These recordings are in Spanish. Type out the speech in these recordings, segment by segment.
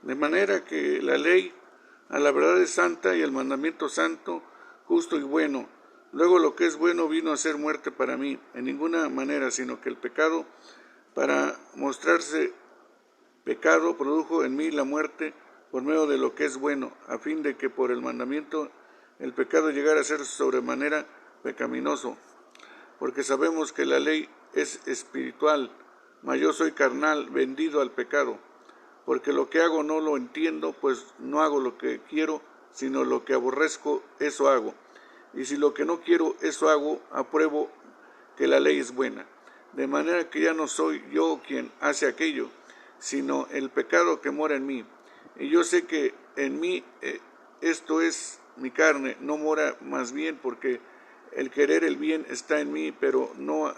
De manera que la ley a la verdad es santa y el mandamiento santo, justo y bueno. Luego lo que es bueno vino a ser muerte para mí, en ninguna manera, sino que el pecado, para mostrarse pecado, produjo en mí la muerte por medio de lo que es bueno, a fin de que por el mandamiento el pecado llegara a ser sobremanera pecaminoso. Porque sabemos que la ley es espiritual, mas yo soy carnal, vendido al pecado. Porque lo que hago no lo entiendo, pues no hago lo que quiero, sino lo que aborrezco, eso hago. Y si lo que no quiero, eso hago, apruebo que la ley es buena. De manera que ya no soy yo quien hace aquello, sino el pecado que mora en mí. Y yo sé que en mí, esto es mi carne, no mora más bien, porque el querer el bien está en mí, pero no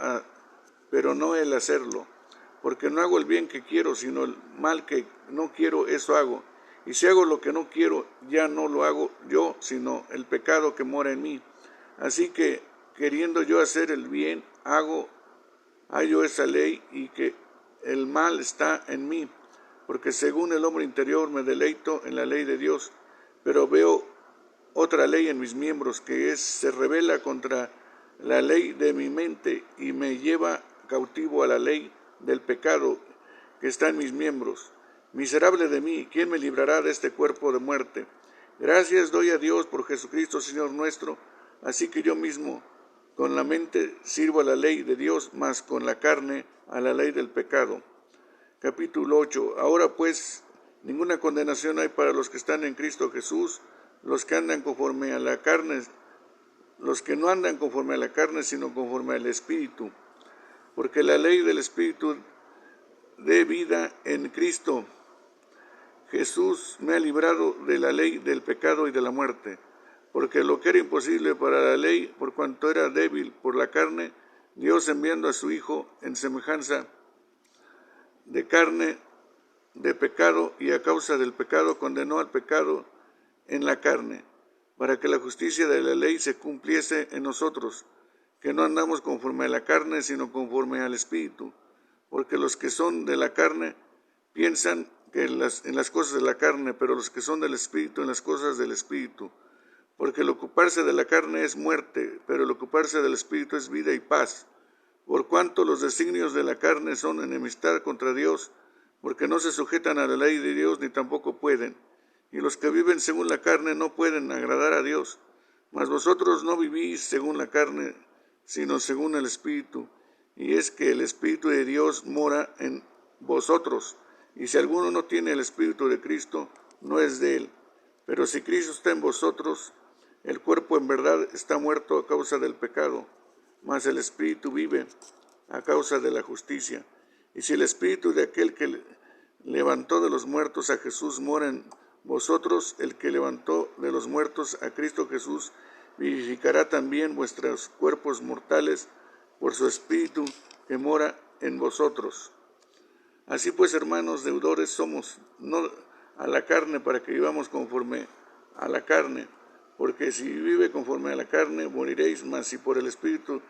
el hacerlo. Porque no hago el bien que quiero, sino el mal que no quiero, eso hago. Y si hago lo que no quiero, ya no lo hago yo, sino el pecado que mora en mí. Así que, queriendo yo hacer el bien, hallo esa ley, y que el mal está en mí. Porque según el hombre interior me deleito en la ley de Dios, pero veo otra ley en mis miembros, que se rebela contra la ley de mi mente y me lleva cautivo a la ley del pecado que está en mis miembros. Miserable de mí, ¿quién me librará de este cuerpo de muerte? Gracias doy a Dios por Jesucristo Señor nuestro. Así que yo mismo con la mente sirvo a la ley de Dios, mas con la carne a la ley del pecado. Capítulo 8. Ahora pues ninguna condenación hay para los que están en Cristo Jesús, los que andan conforme a la carne, los que no andan conforme a la carne, sino conforme al Espíritu. Porque la ley del Espíritu de vida en Cristo Jesús me ha librado de la ley del pecado y de la muerte. Porque lo que era imposible para la ley, por cuanto era débil por la carne, Dios enviando a su Hijo en semejanza de carne, de pecado, y a causa del pecado condenó al pecado en la carne, para que la justicia de la ley se cumpliese en nosotros, que no andamos conforme a la carne, sino conforme al Espíritu. Porque los que son de la carne piensan que en las cosas de la carne, pero los que son del Espíritu en las cosas del Espíritu. Porque el ocuparse de la carne es muerte, pero el ocuparse del Espíritu es vida y paz. Por cuanto los designios de la carne son enemistad contra Dios, porque no se sujetan a la ley de Dios, ni tampoco pueden. Y los que viven según la carne no pueden agradar a Dios. Mas vosotros no vivís según la carne, sino según el Espíritu. Y es que el Espíritu de Dios mora en vosotros. Y si alguno no tiene el Espíritu de Cristo, no es de él. Pero si Cristo está en vosotros, el cuerpo en verdad está muerto a causa del pecado, mas el Espíritu vive a causa de la justicia. Y si el Espíritu de aquel que levantó de los muertos a Jesús mora en vosotros, el que levantó de los muertos a Cristo Jesús vivificará también vuestros cuerpos mortales por su Espíritu que mora en vosotros. Así pues, hermanos, deudores somos, no a la carne, para que vivamos conforme a la carne. Porque si vive conforme a la carne, moriréis, mas si por el Espíritu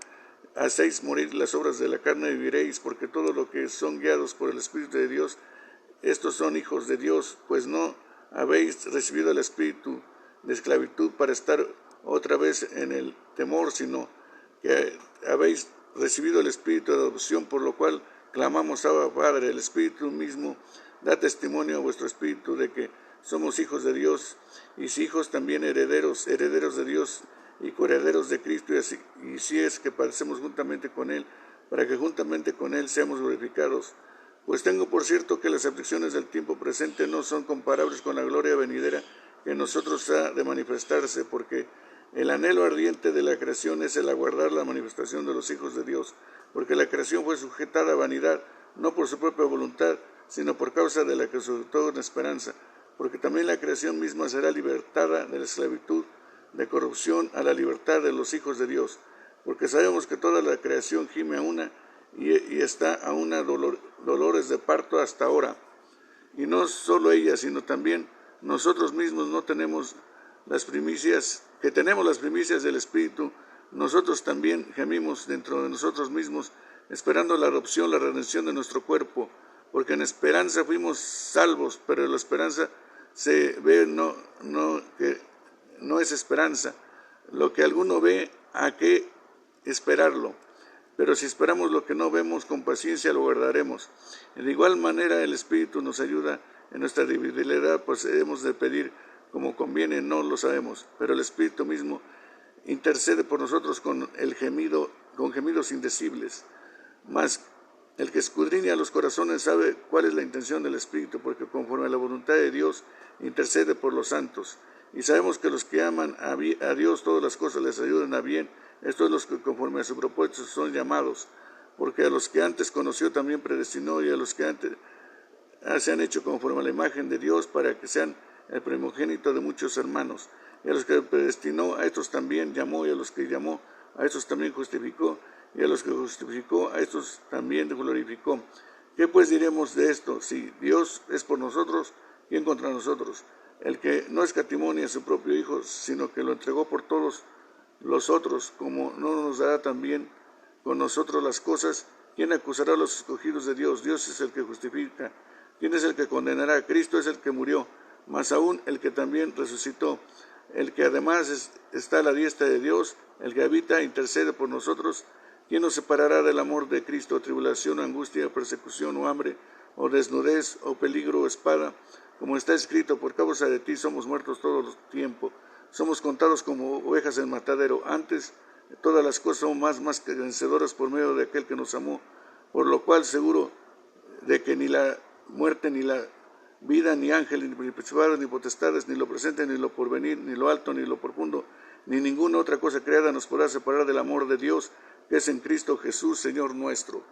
hacéis morir las obras de la carne, viviréis. Porque todo lo que son guiados por el Espíritu de Dios, estos son hijos de Dios. Pues no habéis recibido el espíritu de esclavitud para estar otra vez en el temor, sino que habéis recibido el espíritu de adopción, por lo cual clamamos: Abba, Padre. El Espíritu mismo da testimonio a vuestro espíritu de que somos hijos de Dios, y si hijos también herederos de Dios y coherederos de Cristo, y si es que padecemos juntamente con Él, para que juntamente con Él seamos glorificados. Pues tengo por cierto que las aflicciones del tiempo presente no son comparables con la gloria venidera que en nosotros ha de manifestarse, porque el anhelo ardiente de la creación es el aguardar la manifestación de los hijos de Dios, porque la creación fue sujetada a vanidad, no por su propia voluntad, sino por causa de la que sujetó en esperanza. Porque también la creación misma será libertada de la esclavitud de corrupción a la libertad de los hijos de Dios. Porque sabemos que toda la creación gime a una y está a una dolores de parto hasta ahora. Y no solo ella, sino también nosotros mismos no tenemos las primicias, que tenemos las primicias del Espíritu. Nosotros también gemimos dentro de nosotros mismos, esperando la adopción, la redención de nuestro cuerpo, porque en esperanza fuimos salvos, pero la esperanza se ve, que no es esperanza. Lo que alguno ve, ¿a qué esperarlo? Pero si esperamos lo que no vemos, con paciencia lo guardaremos. De igual manera el Espíritu nos ayuda en nuestra debilidad, pues hemos de pedir como conviene, no lo sabemos, pero el Espíritu mismo intercede por nosotros con gemidos indecibles. Mas el que escudriña los corazones sabe cuál es la intención del Espíritu, porque conforme a la voluntad de Dios intercede por los santos. Y sabemos que los que aman a Dios, todas las cosas les ayudan a bien. Estos son los que conforme a su propósito son llamados, porque a los que antes conoció también predestinó, y a los que antes se han hecho conforme a la imagen de Dios, para que sean el primogénito de muchos hermanos. Y a los que predestinó, a estos también llamó, y a los que llamó, a estos también justificó, y a los que justificó, a estos también glorificó. ¿Qué pues diremos de esto? Si Dios es por nosotros, ¿quién contra nosotros? El que no escatimó ni a su propio Hijo, sino que lo entregó por todos los otros, como no nos dará también con nosotros las cosas. ¿Quién acusará a los escogidos de Dios? Dios es el que justifica. ¿Quién es el que condenará? Cristo es el que murió, más aún el que también resucitó, el que además está a la diestra de Dios, el que habita e intercede por nosotros. ¿Quién nos separará del amor de Cristo? ¿Tribulación, angustia, persecución o hambre, o desnudez, o peligro, o espada? Como está escrito, por causa de ti somos muertos todo el tiempo. Somos contados como ovejas en matadero. Antes, todas las cosas son más que vencedoras por medio de aquel que nos amó. Por lo cual, seguro de que ni la muerte, ni la vida, ni ángeles, ni principados, ni potestades, ni lo presente, ni lo porvenir, ni lo alto, ni lo profundo, ni ninguna otra cosa creada nos podrá separar del amor de Dios, que es en Cristo Jesús, Señor nuestro.